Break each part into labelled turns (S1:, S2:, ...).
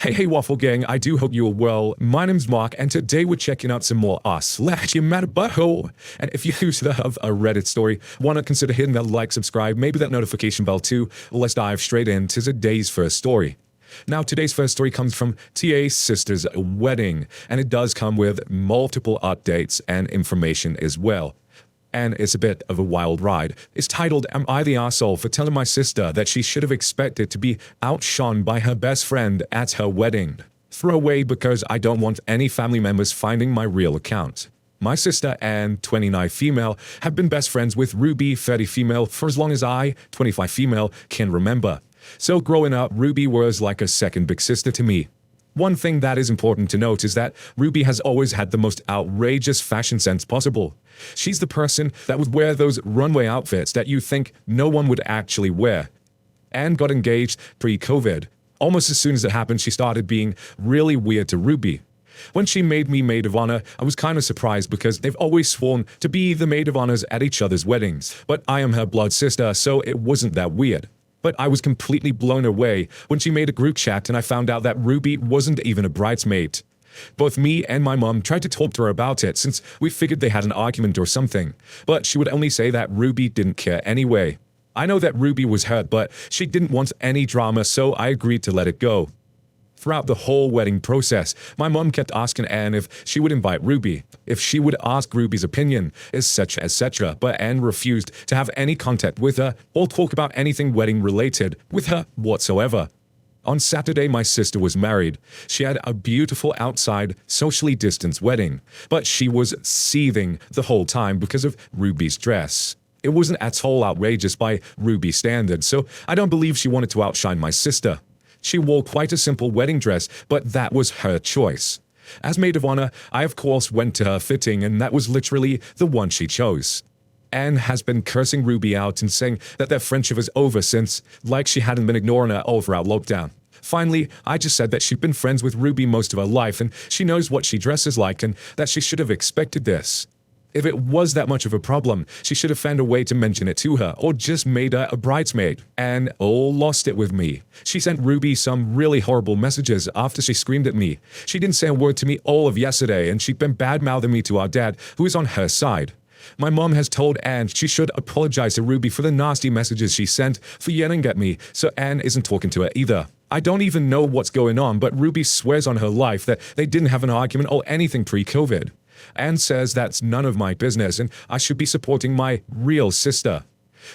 S1: Hey, Waffle Gang, I do hope you're well. My name's Mark, and today we're checking out some more you mad butthole. And if you have a Reddit story, want to consider hitting that like, subscribe, maybe that notification bell too. Let's dive straight into today's first story. Now, today's first story comes from TA's sister's wedding, and it does come with multiple updates and information as well. And it's a bit of a wild ride. It's titled, "Am I the Arsehole for telling my sister that she should have expected to be outshone by her best friend at her wedding? Throwaway because I don't want any family members finding my real account. My sister, Anne, 29 female, have been best friends with Ruby, 30 female, for as long as I, 25 female, can remember. So growing up, Ruby was like a second big sister to me. One thing that is important to note is that Ruby has always had the most outrageous fashion sense possible. She's the person that would wear those runway outfits that you think no one would actually wear. Anne got engaged pre-COVID. Almost as soon as it happened, she started being really weird to Ruby. When she made me maid of honor, I was kind of surprised because they've always sworn to be the maid of honors at each other's weddings. But I am her blood sister, so it wasn't that weird. But I was completely blown away when she made a group chat and I found out that Ruby wasn't even a bridesmaid. Both me and my mom tried to talk to her about it since we figured they had an argument or something, but she would only say that Ruby didn't care anyway. I know that Ruby was hurt, but she didn't want any drama, so I agreed to let it go. Throughout the whole wedding process, my mom kept asking Anne if she would invite Ruby, if she would ask Ruby's opinion, etc., but Anne refused to have any contact with her or talk about anything wedding related with her whatsoever. On Saturday, my sister was married. She had a beautiful outside, socially distanced wedding, but she was seething the whole time because of Ruby's dress. It wasn't at all outrageous by Ruby standards, so I don't believe she wanted to outshine my sister. She wore quite a simple wedding dress, but that was her choice. As maid of honor, I of course went to her fitting, and that was literally the one she chose. Anne has been cursing Ruby out and saying that their friendship is over since, like she hadn't been ignoring her all throughout lockdown. Finally, I just said that she'd been friends with Ruby most of her life and she knows what she dresses like and that she should have expected this. If it was that much of a problem, she should have found a way to mention it to her or just made her a bridesmaid. Anne lost it with me. She sent Ruby some really horrible messages after she screamed at me. She didn't say a word to me all of yesterday and she'd been bad-mouthing me to our dad, who is on her side. My mom has told Anne she should apologize to Ruby for the nasty messages she sent for yelling at me, so Anne isn't talking to her either. I don't even know what's going on, but Ruby swears on her life that they didn't have an argument or anything pre-COVID. Anne says that's none of my business and I should be supporting my real sister.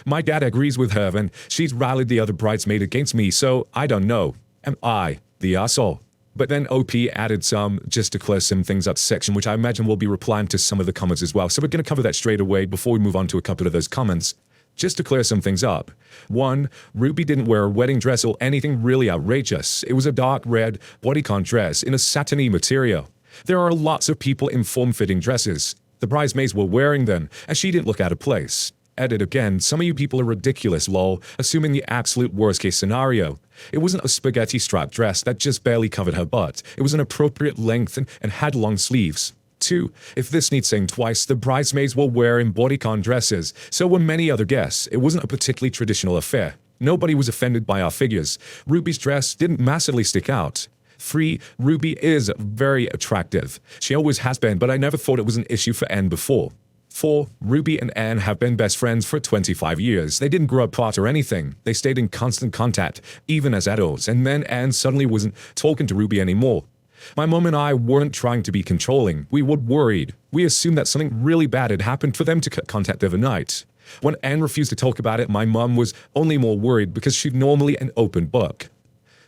S1: My dad agrees with her and she's rallied the other bridesmaid against me, so I don't know. Am I the asshole? But then OP added some just to clear some things up section, which I imagine will be replying to some of the comments as well. So we're going to cover that straight away before we move on to a couple of those comments. Just to clear some things up. 1. Ruby didn't wear a wedding dress or anything really outrageous. It was a dark red bodycon dress in a satiny material. There are lots of people in form-fitting dresses. The bridesmaids were wearing them, and she didn't look out of place. Edit again, some of you people are ridiculous, lol, assuming the absolute worst-case scenario. It wasn't a spaghetti strap dress that just barely covered her butt. It was an appropriate length and had long sleeves. 2. If this needs saying twice, the bridesmaids were wearing bodycon dresses, so were many other guests. It wasn't a particularly traditional affair. Nobody was offended by our figures. Ruby's dress didn't massively stick out. 3. Ruby is very attractive. She always has been, but I never thought it was an issue for Anne before. 4. Ruby and Anne have been best friends for 25 years. They didn't grow apart or anything. They stayed in constant contact, even as adults, and then Anne suddenly wasn't talking to Ruby anymore. My mom and I weren't trying to be controlling. We were worried. We assumed that something really bad had happened for them to cut contact overnight. When Anne refused to talk about it, my mom was only more worried because she's normally an open book.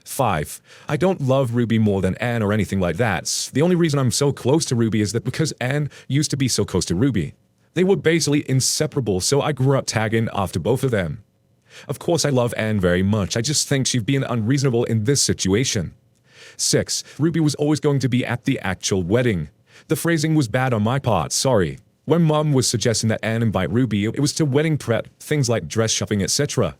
S1: 5. I don't love Ruby more than Anne or anything like that. The only reason I'm so close to Ruby is that because Anne used to be so close to Ruby. They were basically inseparable, so I grew up tagging after both of them. Of course I love Anne very much, I just think she's being unreasonable in this situation. 6. Ruby was always going to be at the actual wedding. The phrasing was bad on my part, sorry. When Mom was suggesting that Anne invite Ruby, it was to wedding prep, things like dress shopping, etc.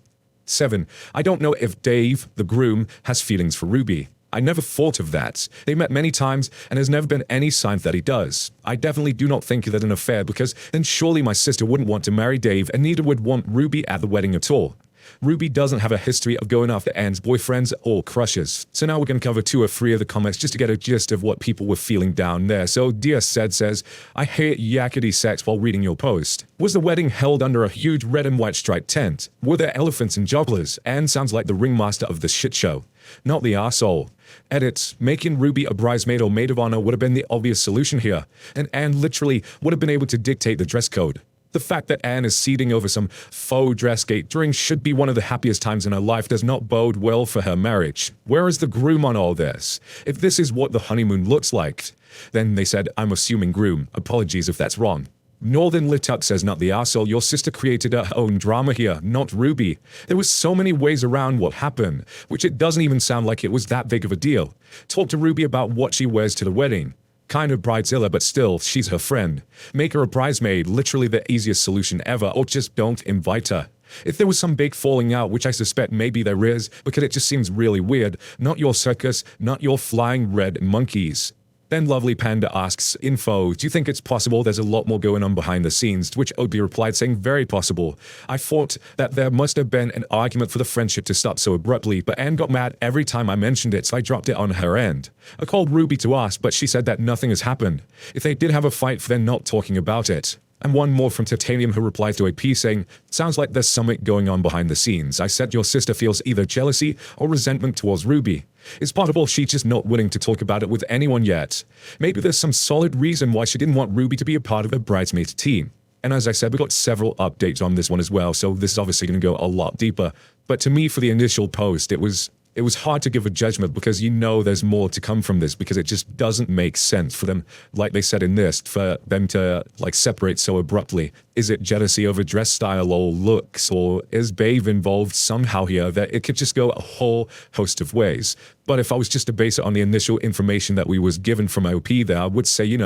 S1: 7. I don't know if Dave, the groom, has feelings for Ruby. I never thought of that. They met many times and there's never been any sign that he does. I definitely do not think that an affair because then surely my sister wouldn't want to marry Dave and neither would want Ruby at the wedding at all. Ruby doesn't have a history of going after Anne's boyfriends or crushes. So now we're going to cover 2 or 3 of the comments just to get a gist of what people were feeling down there. So Dear Said says, I hate yakety sex while reading your post. Was the wedding held under a huge red and white striped tent? Were there elephants and jugglers? Anne sounds like the ringmaster of the shit show, not the arsehole. Edits, making Ruby a bridesmaid or maid of honor would have been the obvious solution here, and Anne literally would have been able to dictate the dress code. The fact that Anne is seething over some faux dressgate during should be one of the happiest times in her life does not bode well for her marriage. Where is the groom on all this? If this is what the honeymoon looks like, then they said, I'm assuming groom. Apologies if that's wrong. Northern Lituck says, not the arsehole, your sister created her own drama here, not Ruby. There was so many ways around what happened, which it doesn't even sound like it was that big of a deal. Talk to Ruby about what she wears to the wedding. Kind of bridezilla, but still, she's her friend. Make her a bridesmaid, literally the easiest solution ever, or just don't invite her. If there was some big falling out, which I suspect maybe there is, because it just seems really weird, not your circus, not your flying red monkeys. Then Lovely Panda asks, info, do you think it's possible there's a lot more going on behind the scenes? To which Opie replied saying, very possible. I thought that there must have been an argument for the friendship to stop so abruptly, but Anne got mad every time I mentioned it, so I dropped it on her end. I called Ruby to ask, but she said that nothing has happened. If they did have a fight, then not talking about it. And one more from Titanium who replied to AP saying, sounds like there's something going on behind the scenes. I said your sister feels either jealousy or resentment towards Ruby. It's possible she's just not willing to talk about it with anyone yet. Maybe there's some solid reason why she didn't want Ruby to be a part of a bridesmaid team. And as I said, we got several updates on this one as well, so this is obviously going to go a lot deeper. But to me, for the initial post, it was hard to give a judgment because you know there's more to come from this because it just doesn't make sense for them, like they said in this, for them to like separate so abruptly. Is it jealousy over dress style or looks, or is Babe involved somehow here? That it could just go a whole host of ways. But if I was just to base it on the initial information that we was given from OP there, I would say,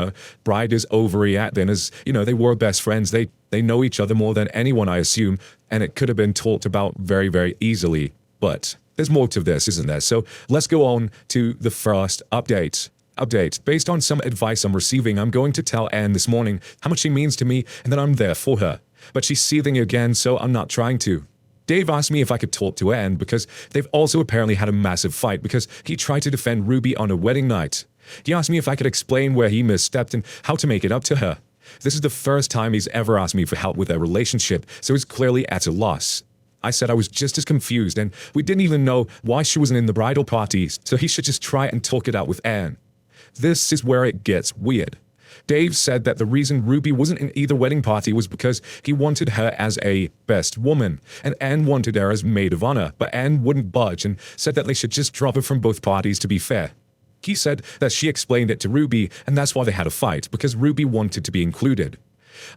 S1: Bride is overreacting as, they were best friends. They know each other more than anyone, I assume, and it could have been talked about very, very easily. But there's more to this, isn't there? So let's go on to the first update. Based on some advice I'm receiving, I'm going to tell Anne this morning how much she means to me and that I'm there for her. But she's seething again, so I'm not trying to. Dave asked me if I could talk to Anne because they've also apparently had a massive fight because he tried to defend Ruby on a wedding night. He asked me if I could explain where he misstepped and how to make it up to her. This is the first time he's ever asked me for help with their relationship, so he's clearly at a loss. I said I was just as confused, and we didn't even know why she wasn't in the bridal parties, so he should just try and talk it out with Anne. This is where it gets weird. Dave said that the reason Ruby wasn't in either wedding party was because he wanted her as a best woman, and Anne wanted her as maid of honor, but Anne wouldn't budge and said that they should just drop her from both parties to be fair. He said that she explained it to Ruby, and that's why they had a fight, because Ruby wanted to be included.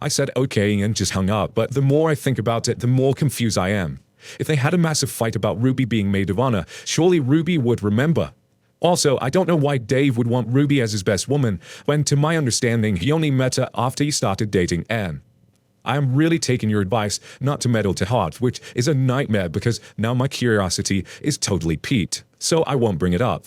S1: I said okay and just hung up, but the more I think about it, the more confused I am. If they had a massive fight about Ruby being maid of honor, surely Ruby would remember. Also, I don't know why Dave would want Ruby as his best woman, when to my understanding, he only met her after he started dating Anne. I am really taking your advice not to meddle to heart, which is a nightmare because now my curiosity is totally piqued, so I won't bring it up.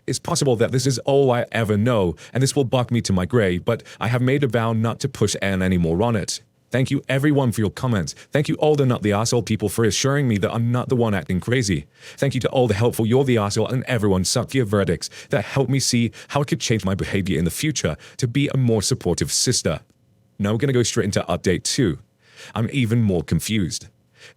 S1: It's possible that this is all I ever know, and this will buck me to my grave, but I have made a vow not to push Anne anymore on it. Thank you everyone for your comments. Thank you all the not the arsehole people for assuring me that I'm not the one acting crazy. Thank you to all the helpful you're the arsehole and everyone suck your verdicts that helped me see how I could change my behavior in the future to be a more supportive sister. Now we're going to go straight into update 2. I'm even more confused.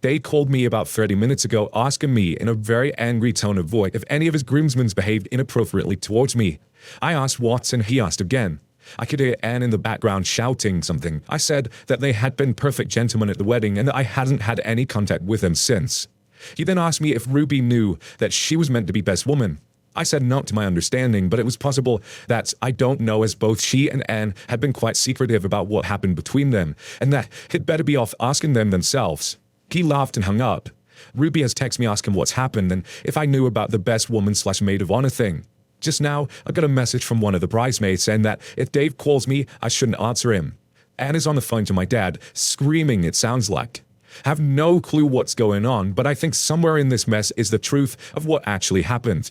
S1: They called me about 30 minutes ago asking me in a very angry tone of voice if any of his groomsmen behaved inappropriately towards me. I asked what and he asked again. I could hear Anne in the background shouting something. I said that they had been perfect gentlemen at the wedding and that I hadn't had any contact with them since. He then asked me if Ruby knew that she was meant to be best woman. I said not to my understanding, but it was possible that I don't know, as both she and Anne had been quite secretive about what happened between them, and that he'd better be off asking them themselves. He laughed and hung up. Ruby has texted me asking what's happened and if I knew about the best woman / maid of honor thing. Just now, I got a message from one of the bridesmaids saying that if Dave calls me, I shouldn't answer him. Anne is on the phone to my dad, screaming it sounds like. I have no clue what's going on, but I think somewhere in this mess is the truth of what actually happened.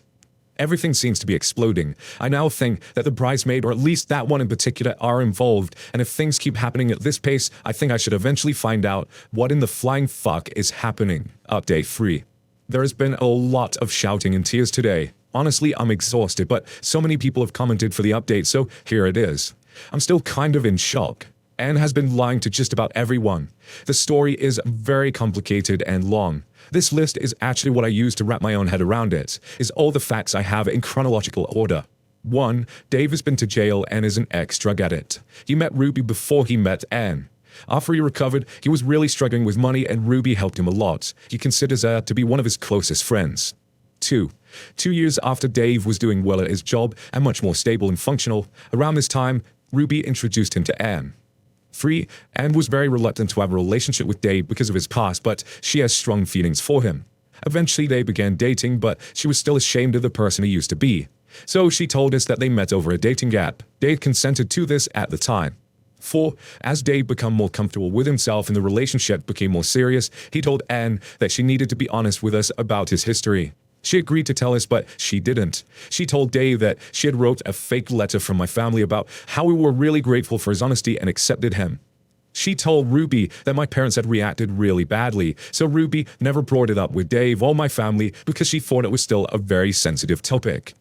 S1: Everything seems to be exploding. I now think that the bridesmaid, or at least that one in particular, are involved, and if things keep happening at this pace, I think I should eventually find out what in the flying fuck is happening. Update 3. There has been a lot of shouting and tears today. Honestly, I'm exhausted, but so many people have commented for the update, so here it is. I'm still kind of in shock. Anne has been lying to just about everyone. The story is very complicated and long. This list is actually what I use to wrap my own head around it, is all the facts I have in chronological order. 1. Dave has been to jail and is an ex-drug addict. He met Ruby before he met Anne. After he recovered, he was really struggling with money and Ruby helped him a lot. He considers her to be one of his closest friends. 2. 2 years after Dave was doing well at his job and much more stable and functional, around this time, Ruby introduced him to Anne. 3. Anne was very reluctant to have a relationship with Dave because of his past, but she has strong feelings for him. Eventually they began dating, but she was still ashamed of the person he used to be. So she told us that they met over a dating app. Dave consented to this at the time. 4. As Dave became more comfortable with himself and the relationship became more serious, he told Anne that she needed to be honest with us about his history. She agreed to tell us, but she didn't. She told Dave that she had wrote a fake letter from my family about how we were really grateful for his honesty and accepted him. She told Ruby that my parents had reacted really badly, so Ruby never brought it up with Dave or my family because she thought it was still a very sensitive topic.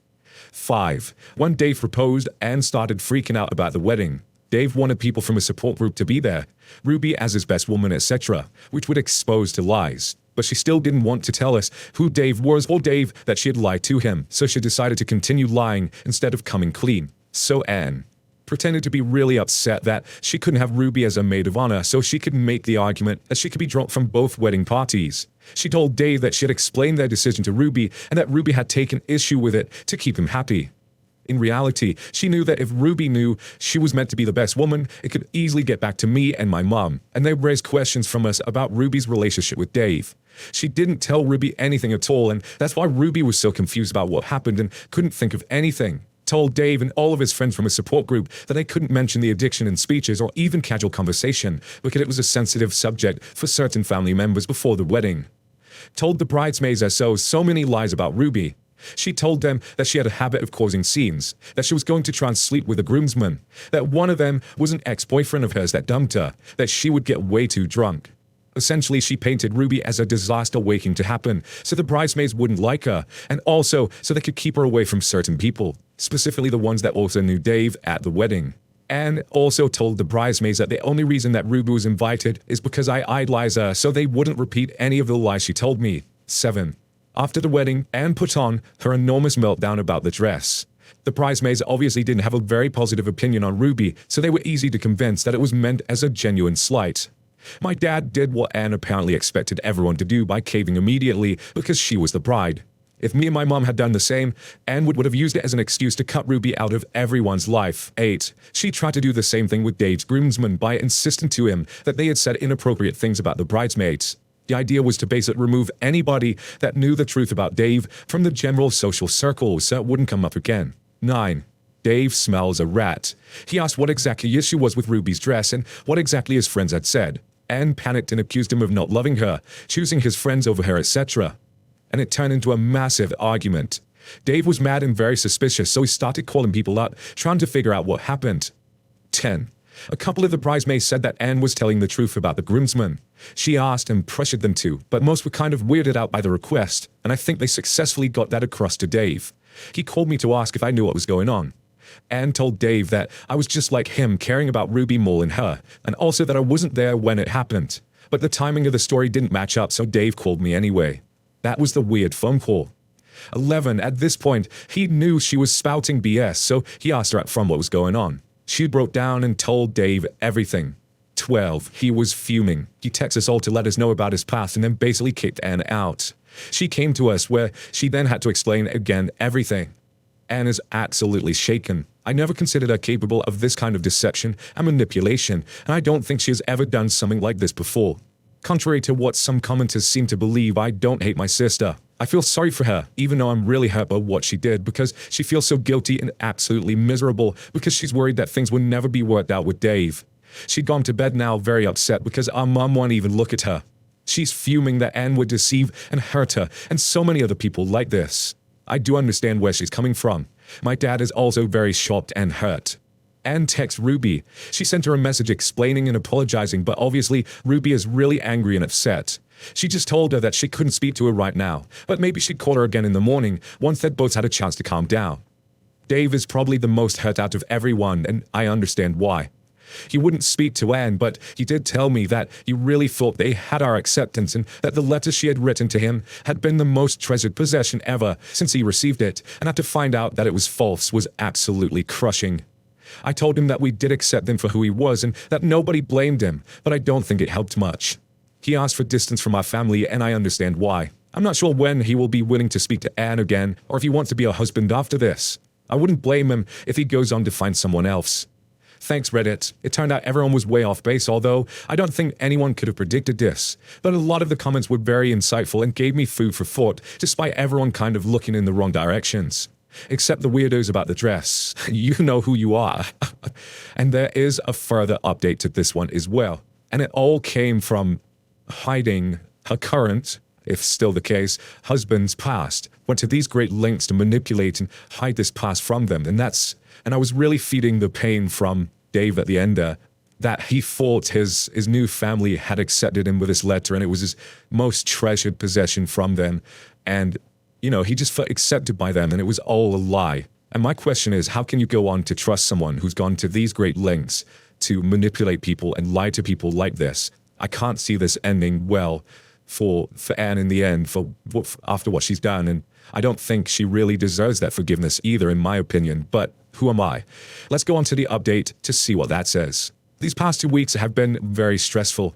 S1: 5. When Dave proposed, Anne started freaking out about the wedding. Dave wanted people from his support group to be there, Ruby as his best woman, etc., which would expose to lies. But she still didn't want to tell us who Dave was or Dave that she had lied to him, so she decided to continue lying instead of coming clean. So Anne pretended to be really upset that she couldn't have Ruby as a maid of honor so she could make the argument that she could be dropped from both wedding parties. She told Dave that she had explained their decision to Ruby and that Ruby had taken issue with it to keep him happy. In reality, she knew that if Ruby knew she was meant to be the best woman, it could easily get back to me and my mom, and they raised questions from us about Ruby's relationship with Dave. She didn't tell Ruby anything at all, and that's why Ruby was so confused about what happened and couldn't think of anything. Told Dave and all of his friends from his support group that they couldn't mention the addiction in speeches or even casual conversation because it was a sensitive subject for certain family members before the wedding. Told the bridesmaids so many lies about Ruby. She told them that she had a habit of causing scenes, that she was going to try and sleep with a groomsman, that one of them was an ex-boyfriend of hers that dumped her, that she would get way too drunk. Essentially, she painted Ruby as a disaster waiting to happen, so the bridesmaids wouldn't like her, and also so they could keep her away from certain people, specifically the ones that also knew Dave at the wedding. Anne also told the bridesmaids that the only reason that Ruby was invited is because I idolize her, so they wouldn't repeat any of the lies she told me. 7. After the wedding, Anne put on her enormous meltdown about the dress. The bridesmaids obviously didn't have a very positive opinion on Ruby, so they were easy to convince that it was meant as a genuine slight. My dad did what Anne apparently expected everyone to do by caving immediately because she was the bride. If me and my mom had done the same, Anne would have used it as an excuse to cut Ruby out of everyone's life. 8. She tried to do the same thing with Dave's groomsmen by insisting to him that they had said inappropriate things about the bridesmaids. The idea was to basically remove anybody that knew the truth about Dave from the general social circle so it wouldn't come up again. 9. Dave smells a rat. He asked what exactly the issue was with Ruby's dress and what exactly his friends had said. Anne panicked and accused him of not loving her, choosing his friends over her, etc. And it turned into a massive argument. Dave was mad and very suspicious, so he started calling people up, trying to figure out what happened. 10. A couple of the bridesmaids said that Anne was telling the truth about the groomsmen. She asked and pressured them to, but most were kind of weirded out by the request, and I think they successfully got that across to Dave. He called me to ask if I knew what was going on. Anne told Dave that I was just like him, caring about Ruby more than her, and also that I wasn't there when it happened. But the timing of the story didn't match up, so Dave called me anyway. That was the weird phone call. 11. At this point, he knew she was spouting BS, so he asked her up front what was going on. She broke down and told Dave everything. 12. He was fuming. He texted us all to let us know about his past and then basically kicked Anne out. She came to us where she then had to explain again everything. Anne is absolutely shaken. I never considered her capable of this kind of deception and manipulation, and I don't think she has ever done something like this before. Contrary to what some commenters seem to believe, I don't hate my sister. I feel sorry for her, even though I'm really hurt by what she did, because she feels so guilty and absolutely miserable because she's worried that things will never be worked out with Dave. She'd gone to bed now very upset because our mom won't even look at her. She's fuming that Anne would deceive and hurt her, and so many other people like this. I do understand where she's coming from. My dad is also very shocked and hurt. Anne texts Ruby. She sent her a message explaining and apologizing, but obviously Ruby is really angry and upset. She just told her that she couldn't speak to her right now, but maybe she'd call her again in the morning once they'd both had a chance to calm down. Dave is probably the most hurt out of everyone, and I understand why. He wouldn't speak to Anne, but he did tell me that he really thought they had our acceptance and that the letter she had written to him had been the most treasured possession ever since he received it, and to find out that it was false was absolutely crushing. I told him that we did accept him for who he was and that nobody blamed him, but I don't think it helped much. He asked for distance from our family, and I understand why. I'm not sure when he will be willing to speak to Anne again, or if he wants to be a husband after this. I wouldn't blame him if he goes on to find someone else. Thanks, Reddit. It turned out everyone was way off base, although I don't think anyone could have predicted this. But a lot of the comments were very insightful and gave me food for thought, despite everyone kind of looking in the wrong directions. Except the weirdos about the dress. You know who you are. And there is a further update to this one as well. And it all came from hiding her current, if still the case, husband's past. Went to these great lengths to manipulate and hide this past from them. And I was really feeding the pain from Dave at the end there, that he thought his new family had accepted him with this letter and it was his most treasured possession from them. And, you know, he just felt accepted by them and it was all a lie. And my question is, how can you go on to trust someone who's gone to these great lengths to manipulate people and lie to people like this? I can't see this ending well for Anne in the end, after what she's done. And I don't think she really deserves that forgiveness either, in my opinion, but who am I? Let's go on to the update to see what that says. These past 2 weeks have been very stressful.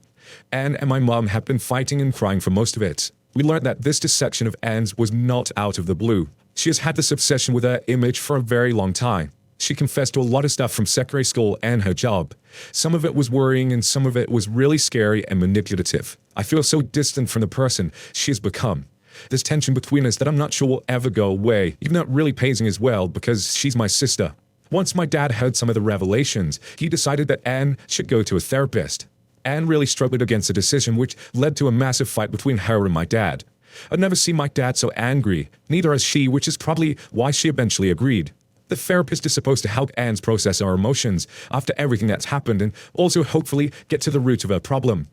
S1: Anne and my mom have been fighting and crying for most of it. We learned that this deception of Anne's was not out of the blue. She has had this obsession with her image for a very long time. She confessed to a lot of stuff from secondary school and her job. Some of it was worrying and some of it was really scary and manipulative. I feel so distant from the person she has become. There's tension between us that I'm not sure will ever go away, even though it really pays me as well because she's my sister. Once my dad heard some of the revelations, he decided that Anne should go to a therapist. Anne really struggled against the decision, which led to a massive fight between her and my dad. I'd never seen my dad so angry, neither has she, which is probably why she eventually agreed. The therapist is supposed to help Anne process our emotions after everything that's happened and also hopefully get to the root of her problem.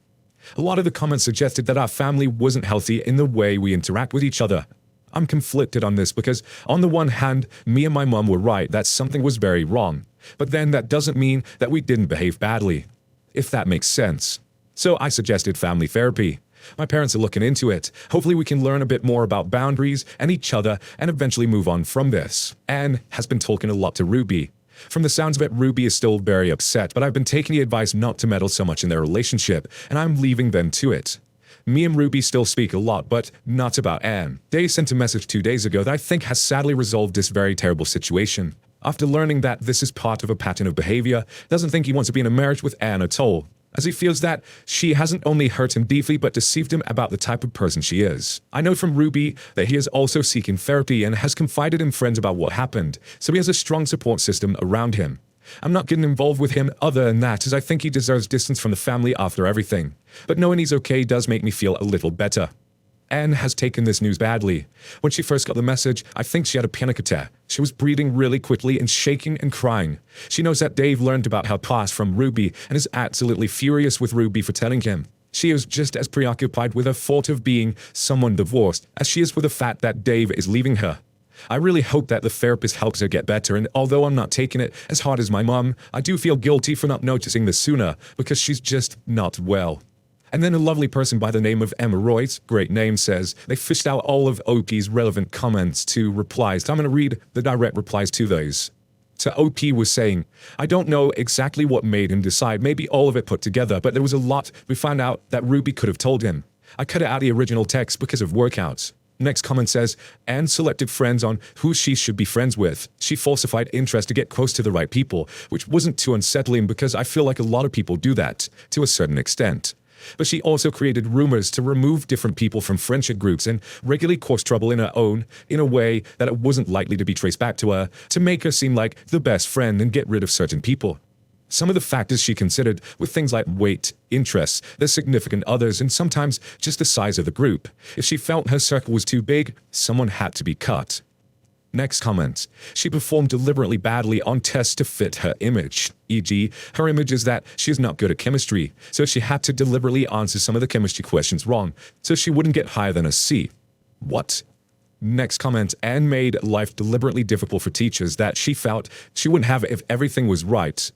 S1: A lot of the comments suggested that our family wasn't healthy in the way we interact with each other. I'm conflicted on this because, on the one hand, me and my mom were right that something was very wrong, but then that doesn't mean that we didn't behave badly, if that makes sense. So I suggested family therapy. My parents are looking into it. Hopefully we can learn a bit more about boundaries and each other and eventually move on from this. Anne has been talking a lot to Ruby. From the sounds of it, Ruby is still very upset, but I've been taking the advice not to meddle so much in their relationship, and I'm leaving them to it. Me and Ruby still speak a lot, but not about Anne. Dave sent a message 2 days ago that I think has sadly resolved this very terrible situation. After learning that this is part of a pattern of behavior, doesn't think he wants to be in a marriage with Anne at all, as he feels that she hasn't only hurt him deeply but deceived him about the type of person she is. I know from Ruby that he is also seeking therapy and has confided in friends about what happened, so he has a strong support system around him. I'm not getting involved with him other than that, as I think he deserves distance from the family after everything. But knowing he's okay does make me feel a little better. Anne has taken this news badly. When she first got the message, I think she had a panic attack. She was breathing really quickly and shaking and crying. She knows that Dave learned about her past from Ruby and is absolutely furious with Ruby for telling him. She is just as preoccupied with her thought of being someone divorced as she is with the fact that Dave is leaving her. I really hope that the therapist helps her get better, and although I'm not taking it as hard as my mom, I do feel guilty for not noticing this sooner because she's just not well. And then a lovely person by the name of Emma Royce, great name, says they fished out all of OP's relevant comments to replies. So I'm going to read the direct replies to those. So OP was saying, I don't know exactly what made him decide, maybe all of it put together, but there was a lot we found out that Ruby could have told him. I cut it out of the original text because of workouts. Next comment says, Anne selected friends on who she should be friends with. She falsified interest to get close to the right people, which wasn't too unsettling because I feel like a lot of people do that, to a certain extent. But she also created rumors to remove different people from friendship groups and regularly caused trouble in her own, in a way that it wasn't likely to be traced back to her, to make her seem like the best friend and get rid of certain people. Some of the factors she considered were things like weight, interests, their significant others, and sometimes just the size of the group. If she felt her circle was too big, someone had to be cut. Next comment. She performed deliberately badly on tests to fit her image. E.g., her image is that she is not good at chemistry, so she had to deliberately answer some of the chemistry questions wrong, so she wouldn't get higher than a C. What? Next comment. Anne made life deliberately difficult for teachers that she felt she wouldn't have if everything was right.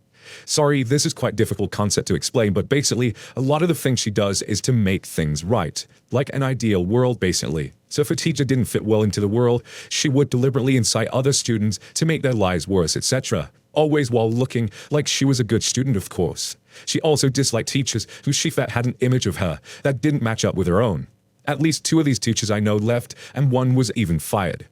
S1: Sorry, this is quite difficult concept to explain, but basically, a lot of the things she does is to make things right. Like an ideal world, basically. So if a teacher didn't fit well into the world, she would deliberately incite other students to make their lives worse, etc. Always while looking like she was a good student, of course. She also disliked teachers who she felt had an image of her that didn't match up with her own. At least 2 of these teachers I know left, and 1 was even fired.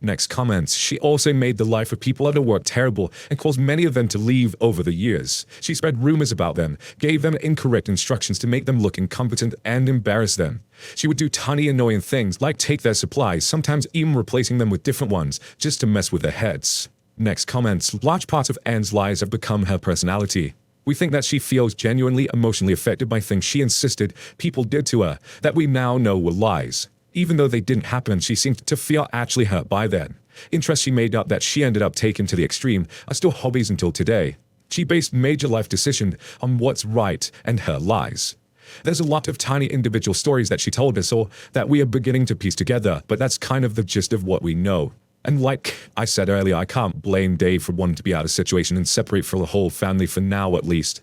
S1: Next comments. She also made the life of people at her work terrible and caused many of them to leave over the years. She spread rumors about them, gave them incorrect instructions to make them look incompetent and embarrass them. She would do tiny annoying things like take their supplies, sometimes even replacing them with different ones, just to mess with their heads. Next comments. Large parts of Anne's lies have become her personality. We think that she feels genuinely emotionally affected by things she insisted people did to her that we now know were lies. Even though they didn't happen, she seemed to feel actually hurt by them. Interests she made up that she ended up taking to the extreme are still hobbies until today. She based major life decisions on what's right and her lies. There's a lot of tiny individual stories that she told us or that we are beginning to piece together, but that's kind of the gist of what we know. And like I said earlier, I can't blame Dave for wanting to be out of the situation and separate from the whole family for now at least.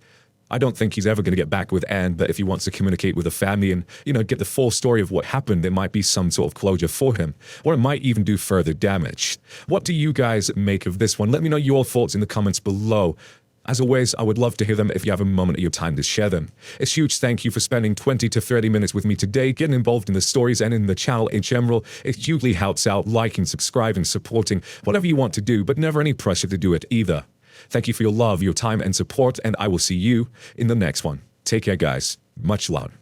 S1: I don't think he's ever going to get back with Anne, but if he wants to communicate with the family and, get the full story of what happened, there might be some sort of closure for him, or it might even do further damage. What do you guys make of this one? Let me know your thoughts in the comments below. As always, I would love to hear them if you have a moment of your time to share them. A huge thank you for spending 20 to 30 minutes with me today, getting involved in the stories and in the channel in general. It hugely helps out, liking, subscribing, supporting, whatever you want to do, but never any pressure to do it either. Thank you for your love, your time, and support, and I will see you in the next one. Take care, guys. Much love.